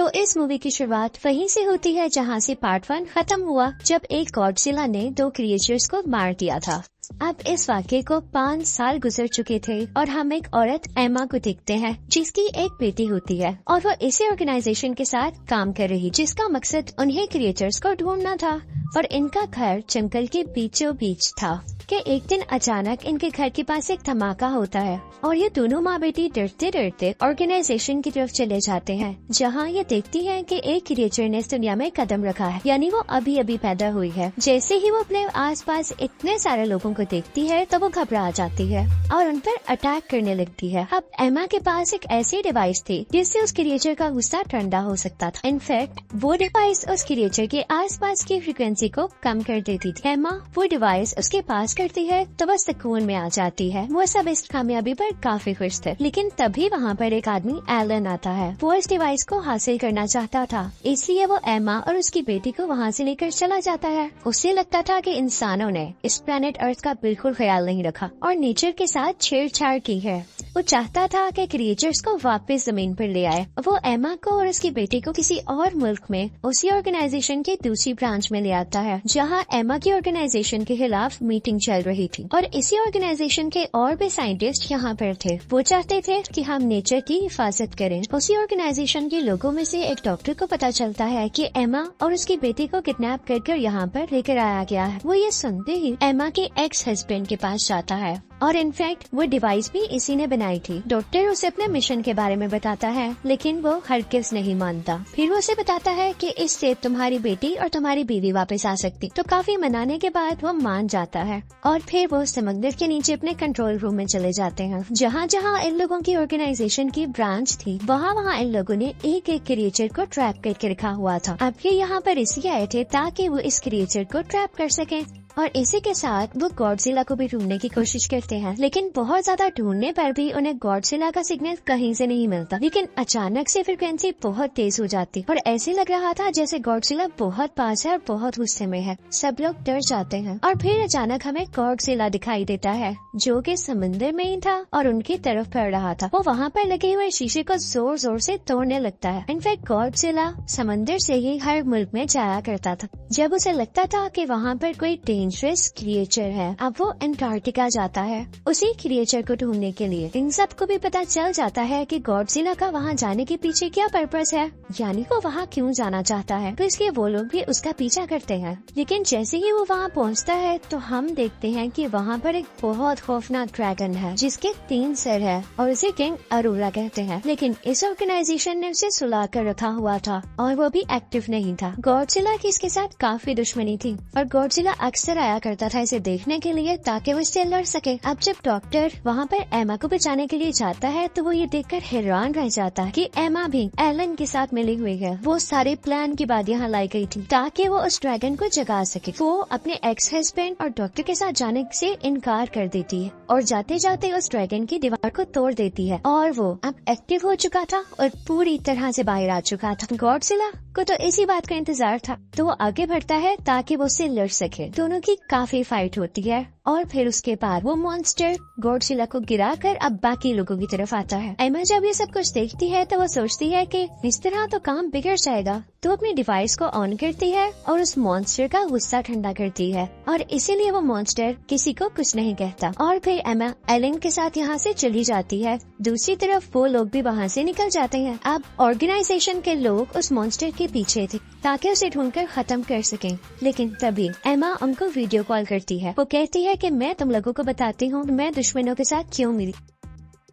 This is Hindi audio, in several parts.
तो इस मूवी की शुरुआत वहीं से होती है जहां से पार्ट 1 खत्म हुआ, जब एक गॉडजिला ने 2 क्रिएचर्स को मार दिया था। अब इस वाक़ये को 5 साल गुजर चुके थे और हम एक औरत एमा को देखते हैं जिसकी एक बेटी होती है और वो इसी ऑर्गेनाइजेशन के साथ काम कर रही, जिसका मकसद उन्हें क्रिएचर्स को ढूंढना था और इनका घर जंगल के बीचों बीच था कि एक दिन अचानक इनके घर के पास एक धमाका होता है और ये दोनों माँ बेटी डरते डरते ऑर्गेनाइजेशन की तरफ चले जाते हैं, जहाँ ये देखती हैं कि एक क्रिएचर ने इस दुनिया में कदम रखा है, यानी वो अभी अभी पैदा हुई है। जैसे ही वो अपने आसपास इतने सारे लोगों को देखती है तो वो घबरा जाती है और उन पर अटैक करने लगती है। अब एमा के पास एक ऐसी डिवाइस थी जिससे उस क्रिएचर का गुस्सा ठंडा हो सकता था। इनफैक्ट वो डिवाइस उस क्रिएचर के आसपास की फ्रीक्वेंसी को कम कर देती थी। एमा वो डिवाइस उसके पास करती है तो वह सुकून में आ जाती है। वो सब इस कामयाबी पर काफी खुश थे, लेकिन तभी वहाँ पर एक आदमी एलन आता है। वो इस डिवाइस को हासिल करना चाहता था, इसलिए वो एमा और उसकी बेटी को वहाँ से लेकर चला जाता है। उसे लगता था कि इंसानों ने इस प्लेनेट अर्थ का बिल्कुल ख्याल नहीं रखा और नेचर के साथ छेड़छाड़ की है। वो चाहता था कि क्रिएचर्स को वापस जमीन पर ले आए। वो एमा को और उसकी बेटी को किसी और मुल्क में उसी ऑर्गेनाइजेशन की दूसरी ब्रांच में ले आता है, जहाँ एमा की ऑर्गेनाइजेशन के खिलाफ मीटिंग चल रही थी और इसी ऑर्गेनाइजेशन के और भी साइंटिस्ट यहाँ पर थे। वो चाहते थे कि हम नेचर की हिफाजत करें। उसी ऑर्गेनाइजेशन के लोगों में से एक डॉक्टर को पता चलता है कि एमा और उसकी बेटी को किडनैप कर यहाँ पर लेकर आया गया है। वो ये सुनते ही एमा के एक्स हस्बैंड के पास जाता है और इनफैक्ट वो डिवाइस भी इसी ने बनाई थी। डॉक्टर उसे अपने मिशन के बारे में बताता है, लेकिन वो हरगिज़ नहीं मानता। फिर वो उसे बताता है कि इससे तुम्हारी बेटी और तुम्हारी बीवी वापस आ सकती। तो काफी मनाने के बाद वो मान जाता है और फिर वो समंदर के नीचे अपने कंट्रोल रूम में चले जाते हैं, जहाँ जहाँ इन लोगों की ऑर्गेनाइजेशन की ब्रांच थी, वहाँ इन लोगों ने एक एक क्रिएचर को ट्रैप करके रखा हुआ था। अब ये यहाँ पर इसलिए आए थे ताकि वो इस क्रिएचर को ट्रैप कर सके और इसी के साथ वो गॉडजिला को भी ढूंढने की कोशिश करते हैं, लेकिन बहुत ज्यादा ढूंढने पर भी उन्हें गॉडजिला का सिग्नल कहीं से नहीं मिलता। लेकिन अचानक से फ्रीक्वेंसी बहुत तेज हो जाती और ऐसे लग रहा था जैसे गॉडजिला बहुत पास है और बहुत गुस्से में है। सब लोग डर जाते हैं और फिर अचानक हमें गॉडजिला दिखाई देता है, जो कि समंदर में ही था और उनकी तरफ बढ़ रहा था। वो वहाँ पर लगे हुए शीशे को जोर जोर से तोड़ने लगता है। इनफैक्ट गॉडजिला समंदर से ही हर मुल्क में जाया करता था जब उसे लगता था कि वहाँ पर कोई डेंजरस क्रिएचर है। अब वो अंटार्कटिका जाता है उसी क्रिएचर को ढूंढने के लिए। इन सबको भी पता चल जाता है कि गॉडजिला का वहाँ जाने के पीछे क्या पर्पस है, यानी वो वहाँ क्यों जाना चाहता है, तो इसलिए वो लोग भी उसका पीछा करते हैं। लेकिन जैसे ही वो वहाँ पहुँचता है तो हम देखते हैं कि वहाँ पर एक बहुत खौफनाक ड्रैगन है जिसके 3 सिर है और उसे किंग अरोरा कहते हैं। लेकिन इस ऑर्गेनाइजेशन ने उसे सुला कर रखा हुआ था और वो भी एक्टिव नहीं था। गॉडजिला की इसके साथ काफी दुश्मनी थी और गॉडजिला अक्सर आया करता था इसे देखने के लिए ताकि वो इससे लड़ सके। अब जब डॉक्टर वहाँ पर एमा को बचाने के लिए जाता है तो वो ये देखकर हैरान रह जाता है कि एमा भी एलन के साथ मिली हुई है। वो सारे प्लान के बाद यहाँ लाई गई थी ताकि वो उस ड्रैगन को जगा सके। वो अपने एक्स हस्बैंड और डॉक्टर के साथ जाने से इनकार कर देती है और जाते जाते उस ड्रैगन की दीवार को तोड़ देती है और वो अब एक्टिव हो चुका था और पूरी तरह से बाहर आ चुका था। गॉडजिला को तो इसी बात का इंतजार था, तो वो आगे बढ़ता है ताकि वो उससे लड़ सके। दोनों की काफी फाइट होती है और फिर उसके बाद वो मॉन्स्टर गॉडजिला को गिराकर अब बाकी लोगों की तरफ आता है। एमा जब ये सब कुछ देखती है तो वो सोचती है कि इस तरह तो काम बिगड़ जाएगा, तो अपनी डिवाइस को ऑन करती है और उस मॉन्स्टर का गुस्सा ठंडा करती है और इसीलिए वो मॉन्स्टर किसी को कुछ नहीं कहता। और फिर एमा एलन के साथ यहाँ से चली जाती है। दूसरी तरफ वो लोग भी वहाँ से निकल जाते हैं। अब ऑर्गेनाइजेशन के लोग उस मॉन्स्टर के पीछे थे ताकि उसे ढूंढकर खत्म कर सकें। लेकिन तभी एमा उनको वीडियो कॉल करती है। वो कहती है कि मैं तुम लोगों को बताती हूँ मैं दुश्मनों के साथ क्यों मिली।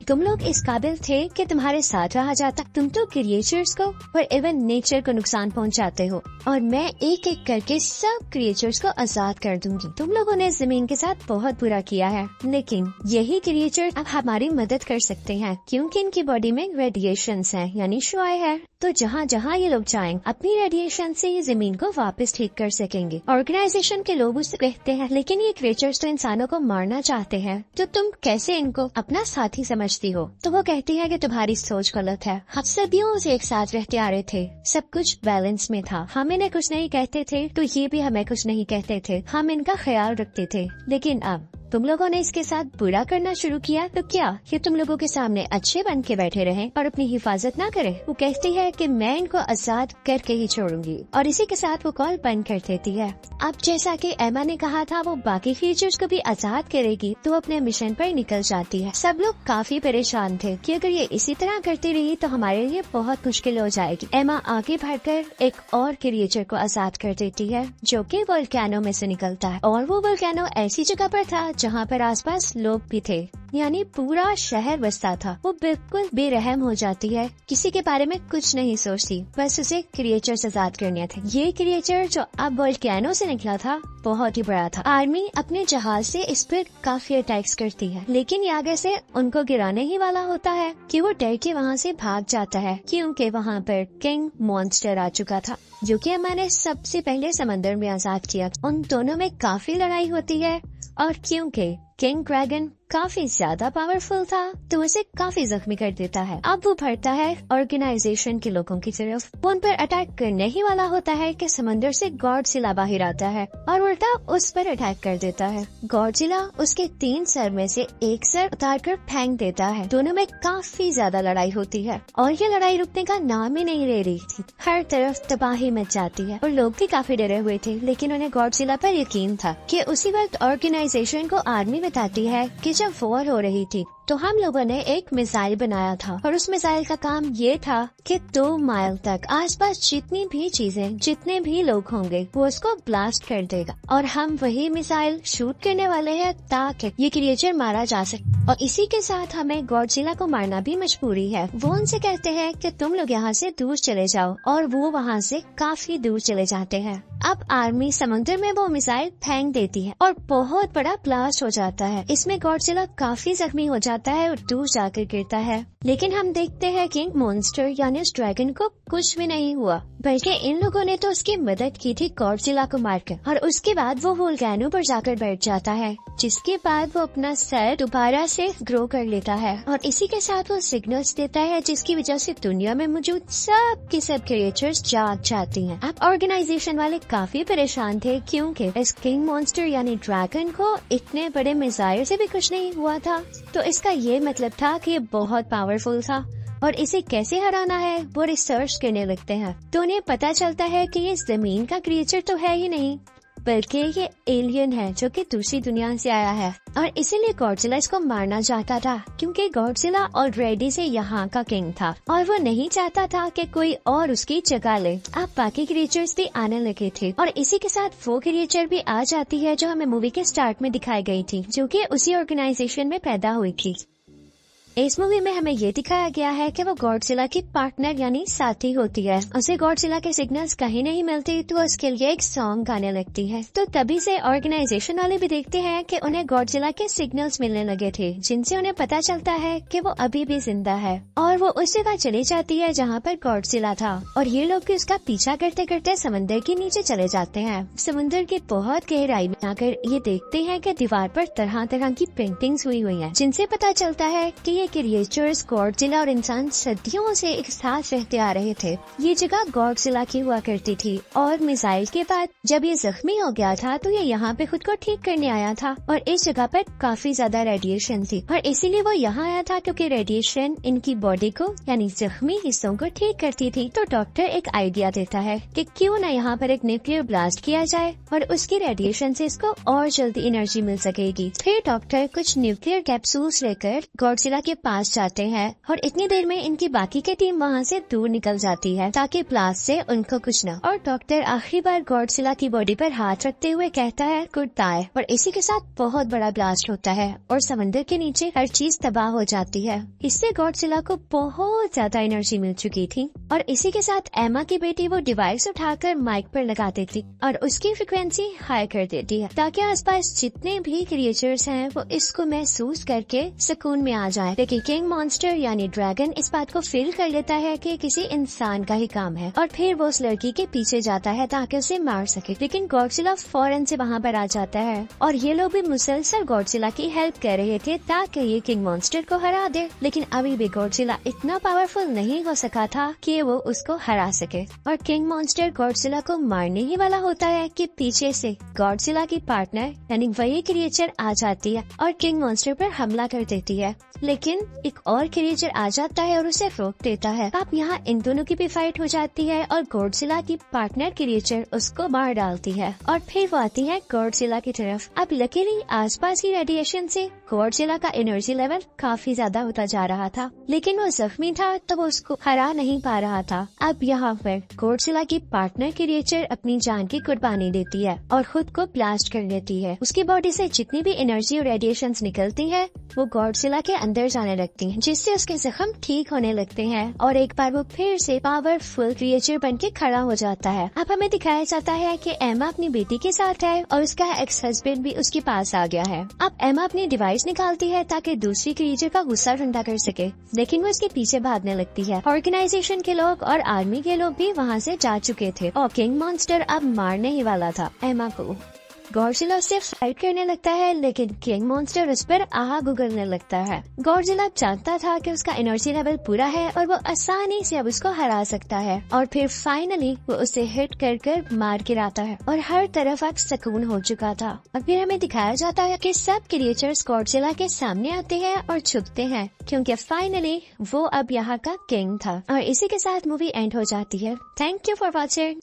तुम लोग इस काबिल थे कि तुम्हारे साथ रहा जाता। तुम तो क्रिएचर्स को और इवन नेचर को नुकसान पहुंचाते हो और मैं एक एक करके सब क्रिएचर्स को आजाद कर दूंगी। तुम लोगों ने जमीन के साथ बहुत बुरा किया है, लेकिन यही क्रिएचर अब हमारी मदद कर सकते हैं क्योंकि इनकी बॉडी में रेडिएशंस हैं, यानी शुआएं हैं। तो जहाँ जहाँ ये लोग जाएंगे अपनी रेडिएशन से ये जमीन को वापस ठीक कर सकेंगे। ऑर्गेनाइजेशन के लोग उससे कहते हैं लेकिन ये क्रिएचर्स तो इंसानों को मारना चाहते हैं, तो तुम कैसे इनको अपना साथी समझती हो। तो वो कहती है कि तुम्हारी सोच गलत है। हम सदियों से एक साथ रहते आ रहे थे, सब कुछ बैलेंस में था। हम इन्हें कुछ नहीं कहते थे तो ये भी हमें कुछ नहीं कहते थे। हम इनका ख्याल रखते थे, लेकिन अब तुम लोगों ने इसके साथ बुरा करना शुरू किया तो क्या ये तुम लोगों के सामने अच्छे बन के बैठे रहे और अपनी हिफाजत ना करे। वो कहती है कि मैं इनको आजाद करके ही छोड़ूंगी और इसी के साथ वो कॉल बंद कर देती है। अब जैसा कि एमा ने कहा था वो बाकी क्रिएचर्स को भी आजाद करेगी तो अपने मिशन पर निकल जाती है। सब लोग काफी परेशान थे कि अगर ये इसी तरह करती रही तो हमारे लिए बहुत मुश्किल हो जाएगी। एमा आगे बढ़कर एक और क्रिएचर को आजाद कर देती है जो कि वोल्केनो में से निकलता है और वो वोल्केनो ऐसी जगह पर था जहाँ पर आसपास लोग भी थे, यानी पूरा शहर बसता था। वो बिल्कुल बेरहम हो जाती है, किसी के बारे में कुछ नहीं सोचती, बस उसे क्रिएचर्स आजाद करने थे। ये क्रिएचर जो अब वोल्केनो से निकला था बहुत ही बड़ा था। आर्मी अपने जहाज से इस पर काफी अटैक्स करती है, लेकिन ये आगे से उनको गिराने ही वाला होता है कि वो डर के वहाँ से भाग जाता है क्योंकि वहाँ पर किंग मॉन्स्टर आ चुका था जो कि हमारे सबसे पहले समंदर में आजाद किया। उन दोनों में काफी लड़ाई होती है और क्योंकि किंग ड्रैगन काफी ज्यादा पावरफुल था तो उसे काफी जख्मी कर देता है। अब वो बढ़ता है ऑर्गेनाइजेशन के लोगों की तरफ। वो उन पर अटैक करने ही वाला होता है कि समंदर से गॉडजिला बाहर आता है और उल्टा उस पर अटैक कर देता है। गॉडजिला उसके 3 सर में से एक सर उतार कर फेंक देता है। दोनों में काफी ज्यादा लड़ाई होती है और ये लड़ाई रुकने का नाम ही नहीं ले रही थी। हर तरफ तबाही मच जाती है और लोग भी काफी डरे हुए थे, लेकिन उन्हें गॉडजिला पर यकीन था कि उसी वक्त ऑर्गेनाइजेशन को आर्मी बताती है कि जब वॉर हो रही थी तो हम लोगों ने एक मिसाइल बनाया था और उस मिसाइल का काम ये था कि 2 माइल तक आसपास जितनी भी चीजें, जितने भी लोग होंगे वो उसको ब्लास्ट कर देगा और हम वही मिसाइल शूट करने वाले हैं ताकि ये क्रिएचर मारा जा सके। और इसी के साथ हमें गॉडजिला को मारना भी मजबूरी है। वो उनसे कहते हैं कि तुम लोग यहाँ से दूर चले जाओ और वो वहाँ से काफी दूर चले जाते हैं। अब आर्मी समुद्र में वो मिसाइल फेंक देती है और बहुत बड़ा ब्लास्ट हो जाता है। इसमें गॉडजिला काफी जख्मी हो जाता है और दूर जाकर गिरता है, लेकिन हम देखते हैं किंग मॉन्स्टर यानी उस ड्रैगन को कुछ भी नहीं हुआ, बल्कि इन लोगों ने तो उसकी मदद की थी गॉडजिला को मारकर। और उसके बाद वो वोल्केनो पर जाकर बैठ जाता है, जिसके बाद वो अपना सर दोबारा से ग्रो कर लेता है और इसी के साथ वो सिग्नल्स देता है जिसकी वजह से दुनिया में मौजूद सब के सब क्रिएचर्स जाग जाती हैं। अब ऑर्गेनाइजेशन वाले काफी परेशान थे क्योंकि इस किंग मॉन्स्टर यानी ड्रैगन को इतने बड़े मिसाइल से भी कुछ नहीं हुआ था, तो इसका ये मतलब था कि ये बहुत पावरफुल था और इसे कैसे हराना है वो रिसर्च करने लगते हैं। तो उन्हें पता चलता है कि ये जमीन का क्रिएचर तो है ही नहीं, बल्कि ये एलियन है जो कि दूसरी दुनिया से आया है और इसीलिए गॉडजिला इसको मारना चाहता था क्योंकि गॉडजिला ऑलरेडी से यहाँ का किंग था और वो नहीं चाहता था कि कोई और उसकी जगह ले। अब बाकी क्रिएचर्स भी आने लगे थे और इसी के साथ वो क्रिएचर भी आ जाती है जो हमें मूवी के स्टार्ट में दिखाई गई थी, जो कि उसी ऑर्गेनाइजेशन में पैदा हुई थी। इस मूवी में हमें ये दिखाया गया है कि वो गॉडजिला की पार्टनर यानी साथी होती है। उसे गॉडजिला के सिग्नल्स कहीं नहीं मिलते तो उसके लिए एक सॉन्ग गाने लगती है। तो तभी से ऑर्गेनाइजेशन वाले भी देखते हैं कि उन्हें गॉडजिला के सिग्नल्स मिलने लगे थे, जिनसे उन्हें पता चलता है कि वो अभी भी जिंदा है और वो उस जगह चली जाती है जहाँ पर गॉडजिला था और ये लोग भी उसका पीछा करते करते समंदर के नीचे चले जाते हैं। समुद्र की बहुत गहराई में आकर ये देखते हैं कि दीवार पर तरह तरह की पेंटिंग्स हुई हुई है, जिनसे पता चलता है कि क्रिएचर्स गॉडजिला और इंसान सदियों से एक साथ रहते आ रहे थे। ये जगह गॉडजिला की हुआ करती थी और मिसाइल के बाद जब ये जख्मी हो गया था तो ये यहाँ पे खुद को ठीक करने आया था और इस जगह पर काफी ज्यादा रेडिएशन थी और इसीलिए वो यहाँ आया था क्योंकि रेडिएशन इनकी बॉडी को यानी जख्मी हिस्सों को ठीक करती थी। तो डॉक्टर एक आइडिया देता है कि क्यों न यहाँ पर एक न्यूक्लियर ब्लास्ट किया जाए और उसकी रेडिएशन से इसको और जल्दी एनर्जी मिल सकेगी। फिर डॉक्टर कुछ न्यूक्लियर कैप्सूल्स लेकर गॉडजिला के पास जाते हैं और इतनी देर में इनकी बाकी की टीम वहाँ से दूर निकल जाती है ताकि ब्लास्ट से उनको कुछ न। और डॉक्टर आखिरी बार गॉडजिला की बॉडी पर हाथ रखते हुए कहता है गुड बाय और इसी के साथ बहुत बड़ा ब्लास्ट होता है और समंदर के नीचे हर चीज तबाह हो जाती है। इससे गॉडजिला को बहुत ज्यादा एनर्जी मिल चुकी थी और इसी के साथ एमा की बेटी वो डिवाइस उठाकर माइक पर लगा देती और उसकी फ्रिक्वेंसी हाई कर देती है ताकि आसपास जितने भी क्रिएचर्स हैं वो इसको महसूस करके सुकून में आ जाए। लेकिन किंग मॉन्स्टर यानी ड्रैगन इस बात को फील कर लेता है कि किसी इंसान का ही काम है और फिर वो उस लड़की के पीछे जाता है ताकि उसे मार सके। लेकिन गॉडजिला फौरन से वहाँ पर आ जाता है और ये लोग भी मुसलसल गॉडजिला की हेल्प कर रहे थे ताकि ये किंग मॉन्स्टर को हरा दे। लेकिन अभी भी गॉडजिला इतना पावरफुल नहीं हो सका था कि वो उसको हरा सके और किंग मॉन्स्टर गॉडजिला को मारने ही वाला होता है कि पीछे से गॉडजिला की पार्टनर यानी वही क्रिएचर आ जाती है और किंग मॉन्स्टर पर हमला कर देती है। लेकिन एक और क्रिएचर आ जाता है और उसे रोक देता है। अब यहाँ इन दोनों की भी फाइट हो जाती है और गॉडजिला की पार्टनर क्रिएचर उसको मार डालती है और फिर वो आती है गॉडजिला की तरफ। अब लकीली आसपास की रेडिएशन से गॉडजिला का एनर्जी लेवल काफी ज्यादा होता जा रहा था, लेकिन वो जख्मी था तो वो उसको हरा नहीं पा रहा था। अब यहाँ पर गॉडजिला की पार्टनर क्रिएचर अपनी जान की कुर्बानी देती है और खुद को ब्लास्ट कर लेती है। उसकी बॉडी से जितनी भी एनर्जी और रेडिएशन निकलती है वो गॉडजिला के अंदर जाने लगती हैं, जिससे उसके जख्म ठीक होने लगते हैं और एक बार वो फिर से पावरफुल क्रिएचर बन के खड़ा हो जाता है। अब हमें दिखाया जाता है कि एमा अपनी बेटी के साथ है और उसका एक्स हस्बैंड भी उसके पास आ गया है। अब एमा अपनी डिवाइस निकालती है ताकि दूसरी क्रिएचर का गुस्सा ठंडा कर सके, लेकिन वो इसके पीछे भागने लगती है। ऑर्गेनाइजेशन के लोग और आर्मी के लोग भी वहाँ से जा चुके थे और किंग मॉन्स्टर अब मारने ही वाला था एमा को। गॉडजिला उससे फाइट करने लगता है, लेकिन किंग मॉन्स्टर उस पर आग उगलने लगता है। गॉडजिला जानता था कि उसका एनर्जी लेवल पूरा है और वो आसानी से अब उसको हरा सकता है और फिर फाइनली वो उसे हिट कर मार गिराता है और हर तरफ अब सुकून हो चुका था। और फिर हमें दिखाया जाता है कि सब क्रिएचर्स गॉडजिला के सामने आते हैं और छुपते हैं, क्योंकि फाइनली वो अब यहाँ का किंग था। और इसी के साथ मूवी एंड हो जाती है। Thank you for watching.